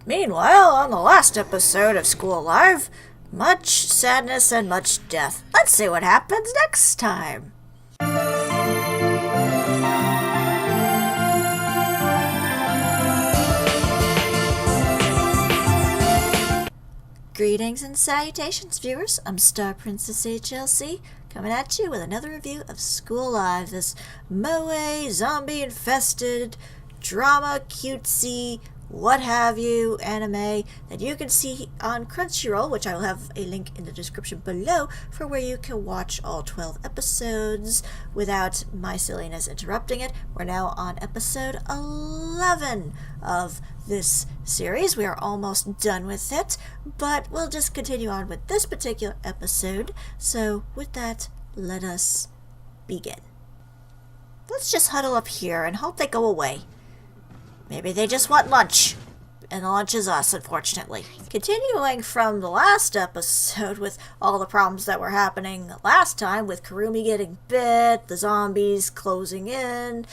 Meanwhile, on the last episode of School Live, much sadness and much death. Let's see what happens next time. Greetings and salutations, viewers. I'm StarPrincessHLC, coming at you with another review of School Live, this moe, zombie-infested, drama, cutesy, what have you, anime that you can see on Crunchyroll, which I will have a link in the description below for where you can watch all 12 episodes without my silliness interrupting it. We're now on episode 11 of this series. We are almost done with it, but we'll just continue on with this particular episode. So with that, let us begin. Let's just huddle up here and hope they go away. Maybe they just want lunch. And the lunch is us, unfortunately. Continuing from the last episode with all the problems that were happening last time, with Kurumi getting bit, the zombies closing in,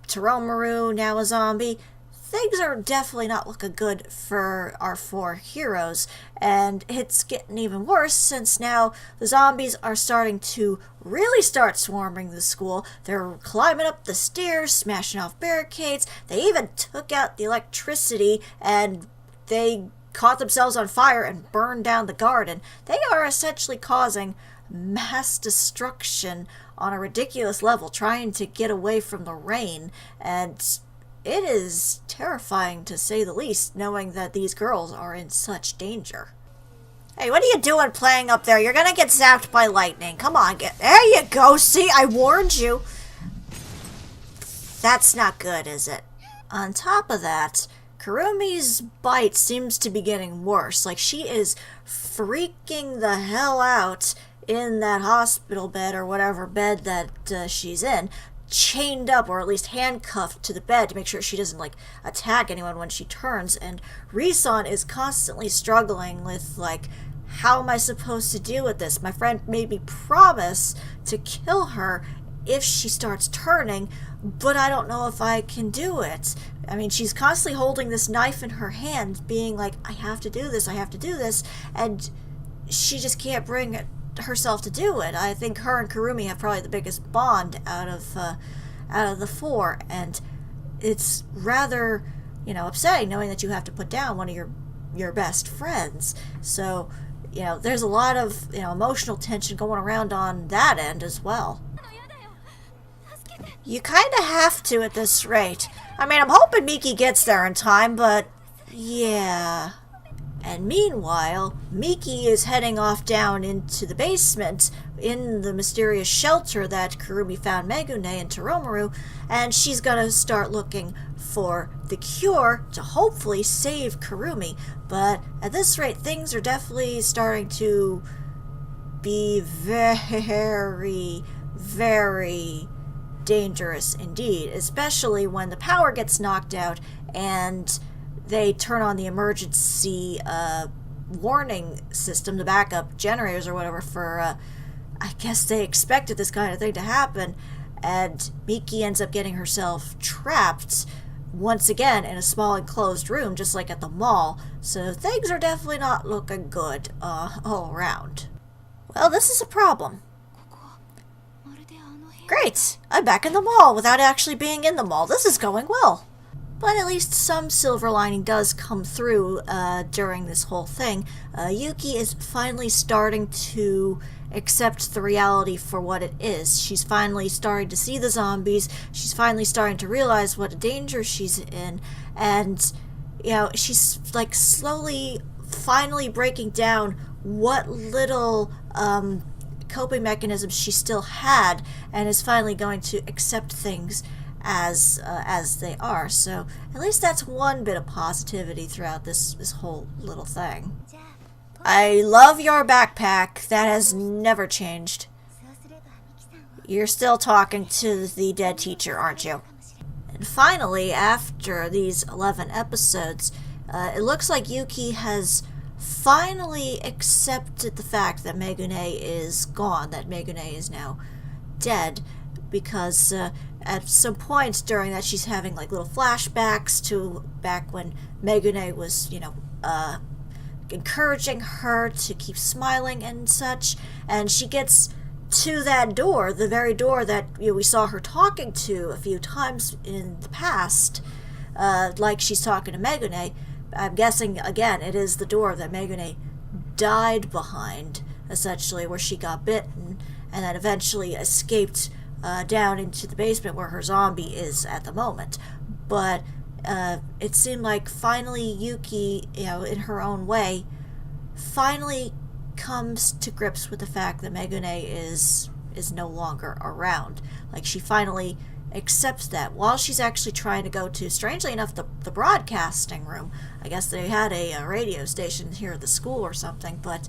Teromaru now a zombie. Things are definitely not looking good for our four heroes, and it's getting even worse since now the zombies are starting to really start swarming the school. They're climbing up the stairs, smashing off barricades. They even took out the electricity, and they caught themselves on fire and burned down the garden. They are essentially causing mass destruction on a ridiculous level, trying to get away from the rain, and it is terrifying to say the least, knowing that these girls are in such danger. Hey, what are you doing playing up there? You're gonna get zapped by lightning. Come on, there you go. See, I warned you. That's not good, is it? On top of that, Kurumi's bite seems to be getting worse. Like, she is freaking the hell out in that hospital bed or whatever bed that she's in, chained up or at least handcuffed to the bed to make sure she doesn't attack anyone when she turns. And Risan is constantly struggling with how am I supposed to deal with this? My friend made me promise to kill her if she starts turning, but I don't know if I can do it. I mean, she's constantly holding this knife in her hand, being like, I have to do this, and she just can't bring it herself to do it. I think her and Kurumi have probably the biggest bond out of the four, and it's rather upsetting knowing that you have to put down one of your best friends. So there's a lot of emotional tension going around on that end as well. You kind of have to at this rate. I mean, I'm hoping Miki gets there in time, but yeah. And meanwhile, Miki is heading off down into the basement in the mysterious shelter that Kurumi found Megune and Teromaru, and she's gonna start looking for the cure to hopefully save Kurumi. But at this rate, things are definitely starting to be very, very dangerous indeed, especially when the power gets knocked out and they turn on the emergency warning system, the backup generators or whatever for, I guess they expected this kind of thing to happen, and Miki ends up getting herself trapped once again in a small enclosed room, just like at the mall. So things are definitely not looking good all around. Well, this is a problem. Great! I'm back in the mall without actually being in the mall. This is going well. But at least some silver lining does come through during this whole thing. Yuki is finally starting to accept the reality for what it is. She's finally starting to see the zombies. She's finally starting to realize what a danger she's in. And, she's slowly, finally breaking down what little coping mechanisms she still had, and is finally going to accept things as they are. So at least that's one bit of positivity throughout this whole little thing. I love your backpack. That has never changed. You're still talking to the dead teacher, aren't you? And finally, after these 11 episodes, it looks like Yuki has finally accepted the fact that Megune is gone, that Megune is now dead, because at some point during that, she's having like little flashbacks to back when Megune was, encouraging her to keep smiling and such. And she gets to that door, the very door that we saw her talking to a few times in the past, like she's talking to Megune. I'm guessing, again, it is the door that Megune died behind, essentially, where she got bitten and then eventually escaped down into the basement where her zombie is at the moment. But it seemed like finally Yuki, in her own way, finally comes to grips with the fact that Megune is no longer around. Like, she finally accepts that while she's actually trying to go to, strangely enough, the broadcasting room. I guess they had a radio station here at the school or something, but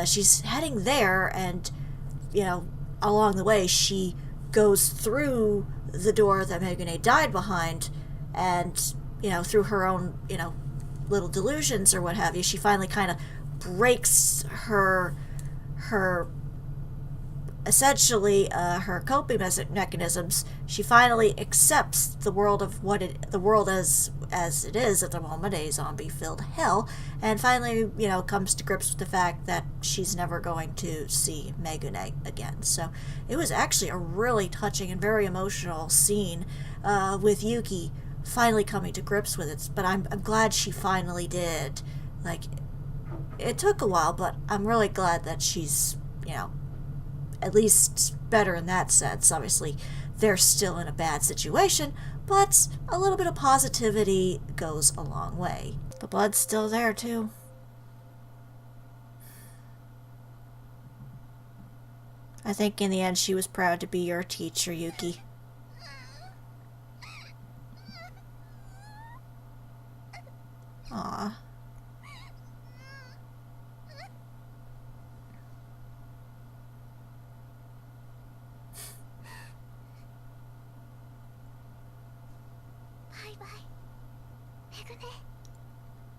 she's heading there, and along the way she goes through the door that Megune died behind, and through her own little delusions or what have you, she finally kind of breaks her essentially her coping mechanisms. She finally accepts the world as it is at the moment, a zombie-filled hell, and finally comes to grips with the fact that she's never going to see Megune again. So it was actually a really touching and very emotional scene with Yuki finally coming to grips with it. But I'm glad she finally did. Like, it took a while, but I'm really glad that she's at least better in that sense. Obviously, they're still in a bad situation, but a little bit of positivity goes a long way. The blood's still there, too. I think in the end she was proud to be your teacher, Yuki. Aww.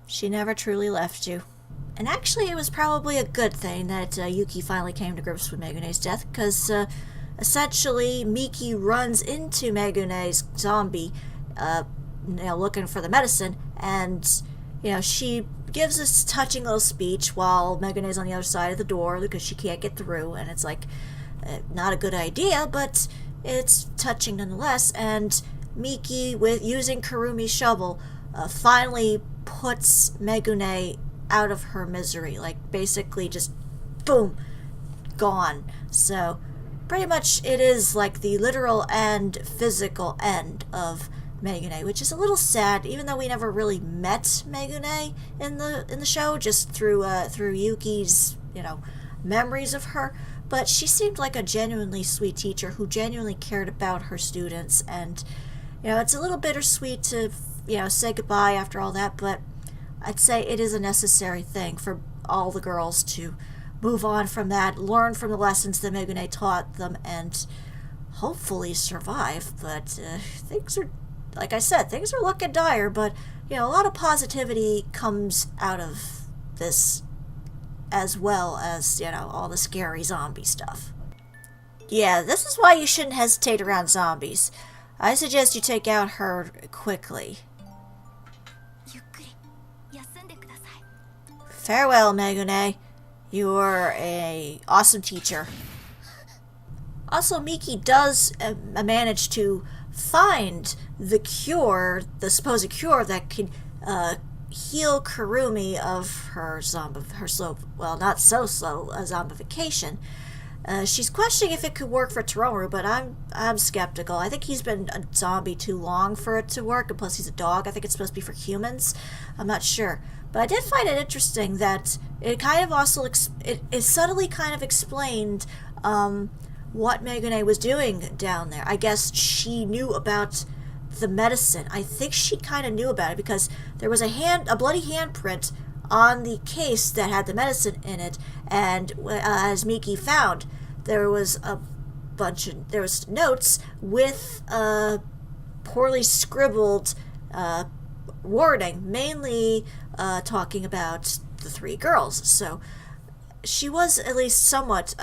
She never truly left you. And actually, it was probably a good thing that Yuki finally came to grips with Megune's death, because essentially Miki runs into Megune's zombie, looking for the medicine, and she gives this touching little speech while Megune's on the other side of the door because she can't get through, and it's like not a good idea, but it's touching nonetheless. And Miki, with using Kurumi's shovel, finally puts Megune out of her misery, like basically just boom, gone. So pretty much it is like the literal and physical end of Megune, which is a little sad, even though we never really met Megune in the show, just through Yuki's memories of her. But she seemed like a genuinely sweet teacher who genuinely cared about her students, and it's a little bittersweet to say goodbye after all that, but I'd say it is a necessary thing for all the girls to move on from that, learn from the lessons that Megune taught them, and hopefully survive. But things are, like I said, things are looking dire, but a lot of positivity comes out of this, as well as all the scary zombie stuff. Yeah, this is why you shouldn't hesitate around zombies. I suggest you take out her quickly. Farewell, Megune. You're an awesome teacher. Also, Miki does manage to find the cure, the supposed cure that can heal Kurumi of her not so slow zombification. She's questioning if it could work for Toromaru, but I'm skeptical. I think he's been a zombie too long for it to work, and plus he's a dog. I think it's supposed to be for humans. I'm not sure. But I did find it interesting that it kind of also, it subtly kind of explained what Megune was doing down there. I guess she knew about the medicine. I think she kind of knew about it because there was a bloody handprint on the case that had the medicine in it, and as Miki found, there was notes with poorly scribbled wording, mainly talking about the three girls. So she was at least somewhat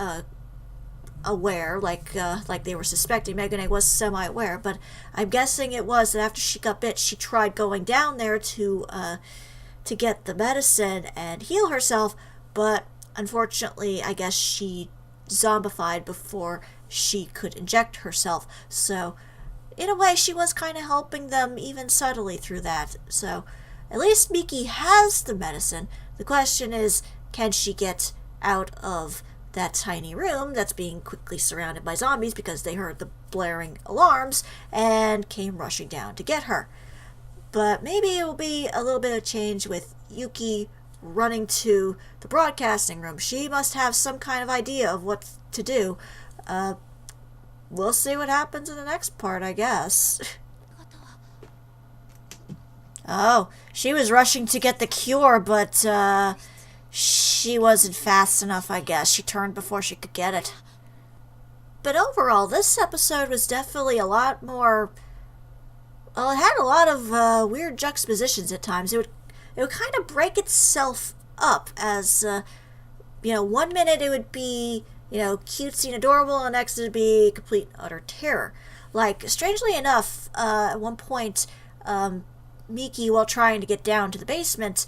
aware, like they were suspecting. Megane was semi-aware, but I'm guessing it was that after she got bit, she tried going down there to get the medicine and heal herself, but unfortunately, I guess she zombified before she could inject herself. So, in a way, she was kind of helping them even subtly through that. So, at least Miki has the medicine. The question is, can she get out of that tiny room that's being quickly surrounded by zombies because they heard the blaring alarms and came rushing down to get her? But maybe it will be a little bit of change with Yuki running to the broadcasting room. She must have some kind of idea of what to do. We'll see what happens in the next part, I guess. Oh, she was rushing to get the cure, but she wasn't fast enough, I guess. She turned before she could get it. But overall, this episode was definitely a lot more... Well, it had a lot of weird juxtapositions at times. It would kind of break itself up as, 1 minute it would be, cutesy and adorable, and next it would be complete and utter terror. Like, strangely enough, at one point, Miki, while trying to get down to the basement,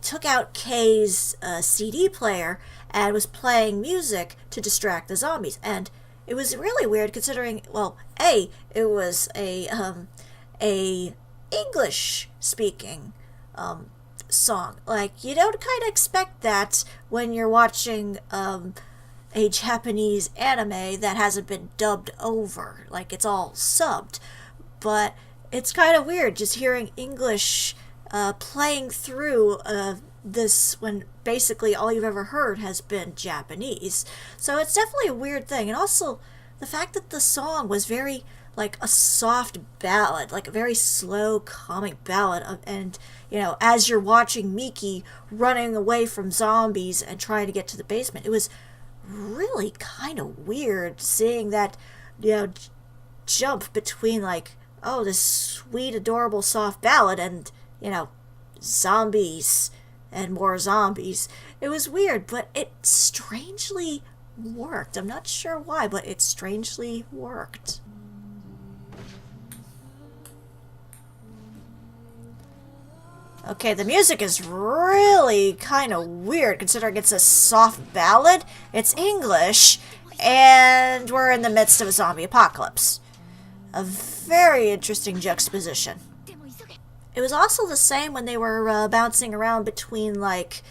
took out Kei's CD player and was playing music to distract the zombies. And it was really weird considering, well, it was a English-speaking song. Like, you don't kind of expect that when you're watching a Japanese anime that hasn't been dubbed over. Like, it's all subbed. But it's kind of weird just hearing English playing through this when basically all you've ever heard has been Japanese. So it's definitely a weird thing. And also, the fact that the song was very, like, a soft ballad, like a very slow, calming ballad. And, as you're watching Miki running away from zombies and trying to get to the basement, it was really kind of weird seeing that, jump between, like, oh, this sweet, adorable, soft ballad and, zombies and more zombies. It was weird, but it strangely worked. I'm not sure why, but it strangely worked. Okay, the music is really kind of weird considering it's a soft ballad, it's English, and we're in the midst of a zombie apocalypse. A very interesting juxtaposition. It was also the same when they were bouncing around between like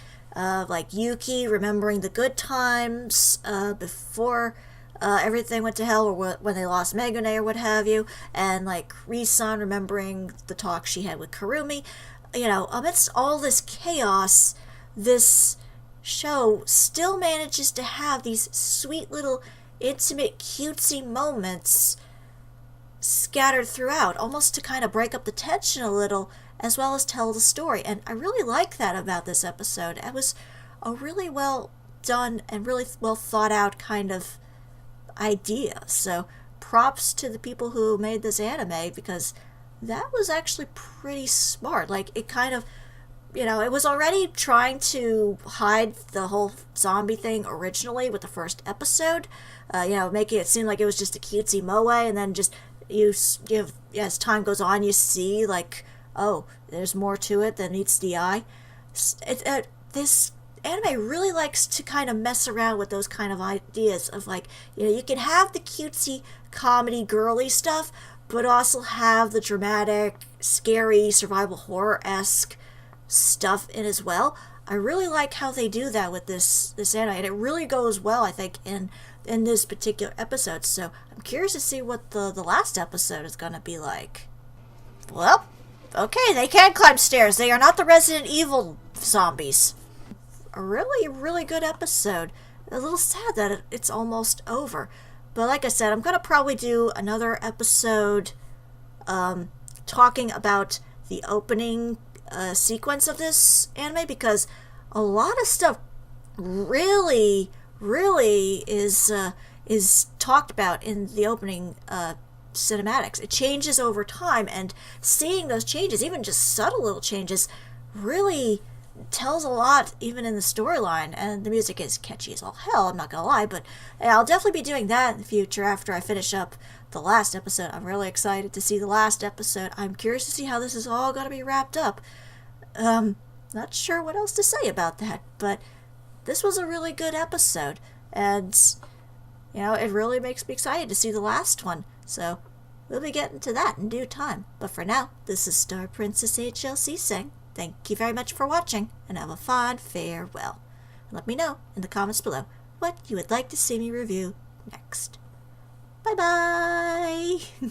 Yuki remembering the good times before everything went to hell, or when they lost Megane or what have you, and like Ri-san remembering the talk she had with Kurumi. Amidst all this chaos, this show still manages to have these sweet little intimate cutesy moments scattered throughout, almost to kind of break up the tension a little, as well as tell the story. And I really like that about this episode. It was a really well done and really well thought out kind of idea. So props to the people who made this anime, because that was actually pretty smart. Like, it kind of, it was already trying to hide the whole zombie thing originally with the first episode, making it seem like it was just a cutesy moe, and then just as time goes on, you see, like, oh, there's more to it than meets the eye. This anime really likes to kind of mess around with those kind of ideas of, like, you can have the cutesy comedy girly stuff, but also have the dramatic, scary, survival horror-esque stuff in as well. I really like how they do that with this anime, and it really goes well, I think, in this particular episode. So I'm curious to see what the last episode is going to be like. Well, okay, they can climb stairs. They are not the Resident Evil zombies. A really, really good episode. A little sad that it's almost over. But like I said, I'm going to probably do another episode talking about the opening sequence of this anime, because a lot of stuff really is talked about in the opening cinematics. It changes over time, and seeing those changes, even just subtle little changes, really tells a lot even in the storyline, and the music is catchy as all hell, I'm not gonna lie, but I'll definitely be doing that in the future after I finish up the last episode. I'm really excited to see the last episode. I'm curious to see how this is all gonna be wrapped up. Not sure what else to say about that, but this was a really good episode, and it really makes me excited to see the last one, so we'll be getting to that in due time. But for now, this is StarPrincessHLC saying thank you very much for watching, and have a fond farewell. And let me know in the comments below what you would like to see me review next. Bye bye!